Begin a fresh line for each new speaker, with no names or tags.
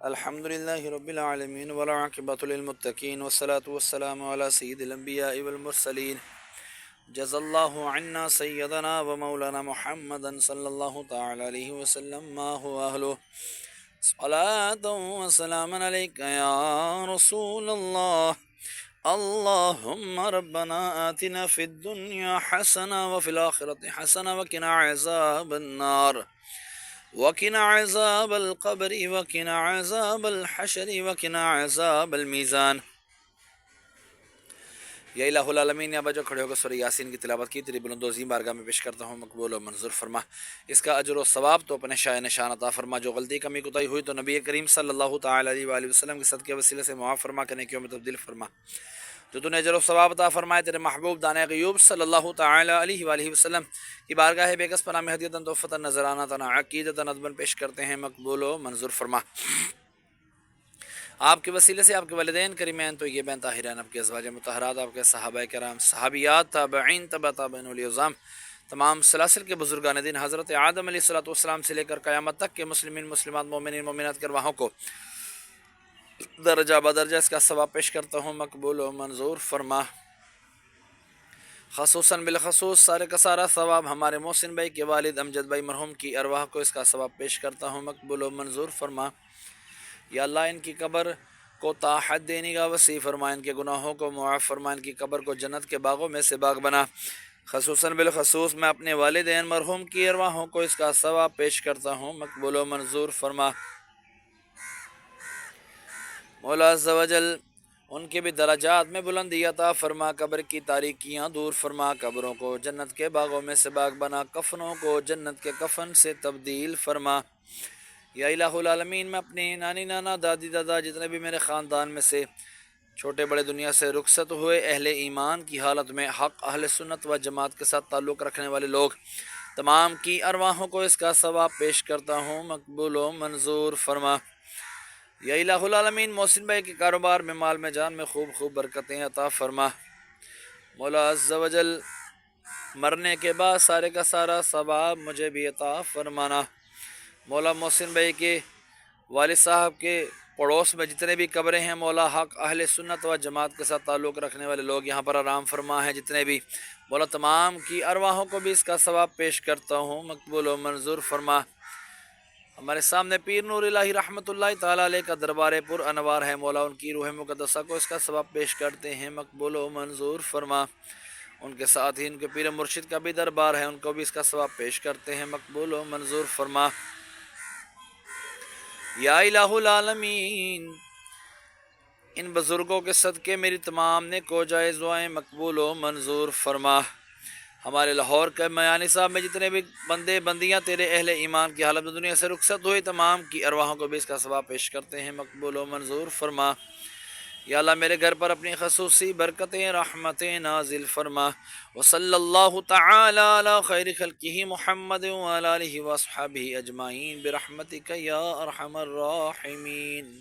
الحمد لله رب العالمين والعاقبة للمتقين والصلاة والسلام على سيد الأنبياء والمرسلين جزا الله عنا سيدنا ومولانا محمدا صلى الله تعالى عليه وسلم ما هو أهله صلاة وسلام عليك يا رسول الله. اللهم ربنا آتنا في الدنيا حسنة وفي الآخرة حسنة وقنا عذاب النار وقنا عذاب القبر وقنا عذاب الحشر وقنا عذاب الميزان. یا الہ العالمین، یا بجو کھڑے ہو کر سورہ یاسین کی تلاوت کی تیری بلند و عظیم بارگاہ میں پیش کرتا ہوں، مقبول و منظور فرما. اس کا اجر و ثواب تو اپنے شاہ نشان عطا فرما. جو غلطی کمی کوتاہی ہوئی تو نبی کریم صلی اللہ تعالی علیہ وآلہ وسلم کے صدقے وسیلے سے معاف فرما، کے نیکیوں میں تبدیل فرما. جو تو نے اجر و ثواب عطا فرمائے تیرے محبوب دانۂ غیوب صلی اللہ تعالی علیہ وآلہ وسلم کی بارگاہ بے کس پناہ میں ہدیتاً تحفتاً نذرانہ عقیدتاً ندباً پیش کرتے ہیں، مقبول و منظور فرما. آپ کے وسیلے سے آپ کے والدین کریمین طیبین طاہرین، آپ کے ازواج مطہرات، آپ کے صحابہ کرام، صحابیات، تابعین، تبع تابعین، اولیاء العظام، تمام سلاسل کے بزرگان دین، حضرت آدم علیہ السلام سے لے کر قیامت تک کے مسلمین، مسلمات، مومنین، مومنات کے ارواحوں کو درجہ بدرجہ اس کا ثواب پیش کرتا ہوں، مقبول و منظور فرما. خصوصاً بالخصوص سارے کا سارا ثواب ہمارے محسن بھائی کے والد امجد بھائی مرحوم کی ارواح کو اس کا ثواب پیش کرتا ہوں، مقبول و منظور فرما. یا اللہ ان کی قبر کو طاحت دینے کا وسیع فرما، ان کے گناہوں کو معاف فرما، ان کی قبر کو جنت کے باغوں میں سے باغ بنا. خصوصاً بالخصوص میں اپنے والدین مرحوم کی ارواحوں کو اس کا ثواب پیش کرتا ہوں، مقبول و منظور فرما. مولا عز و جل ان کے بھی درجات میں بلندی عطا فرما، قبر کی تاریکیاں دور فرما، قبروں کو جنت کے باغوں میں سے باغ بنا، کفنوں کو جنت کے کفن سے تبدیل فرما. یا الہ العالمین، میں اپنی نانی نانا دادی دادا جتنے بھی میرے خاندان میں سے چھوٹے بڑے دنیا سے رخصت ہوئے اہل ایمان کی حالت میں حق اہل سنت و جماعت کے ساتھ تعلق رکھنے والے لوگ تمام کی ارواحوں کو اس کا ثواب پیش کرتا ہوں، مقبول و منظور فرما. یا الہ العالمین، محسن بھائی کے کاروبار میں، مال میں، جان میں خوب خوب برکتیں عطا فرما. مولا عز و جل مرنے کے بعد سارے کا سارا ثواب مجھے بھی عطا فرمانا. مولا محسن بھائی کے والد صاحب کے پڑوس میں جتنے بھی قبریں ہیں، مولا حق اہل سنت و جماعت کے ساتھ تعلق رکھنے والے لوگ یہاں پر آرام فرما ہیں جتنے بھی، مولا تمام کی ارواحوں کو بھی اس کا ثواب پیش کرتا ہوں، مقبول و منظور فرما. ہمارے سامنے پیر نور الہی رحمۃ اللہ تعالیٰ علیہ کا دربار پر انوار ہے، مولا ان کی روح مقدسہ کو اس کا ثواب پیش کرتے ہیں، مقبول و منظور فرما. ان کے ساتھ ہی ان کے پیر مرشد کا بھی دربار ہے، ان کو بھی اس کا ثواب پیش کرتے ہیں، مقبول و منظور فرما. یا الہ العالمین، ان بزرگوں کے صدقے میری تمام نیک و جائز دعائیں مقبول و منظور فرما. ہمارے لاہور کے میانی صاحب میں جتنے بھی بندے بندیاں تیرے اہل ایمان کی حالت میں دنیا سے رخصت ہوئے تمام کی ارواحوں کو بھی اس کا ثواب پیش کرتے ہیں، مقبول و منظور فرما. یا اللہ میرے گھر پر اپنی خصوصی برکتیں رحمتیں نازل فرما. وصلی اللہ تعالی علی خیر خلقہ محمد وعلی آلہ واصحابہ اجمعین برحمتک یا ارحم الراحمین.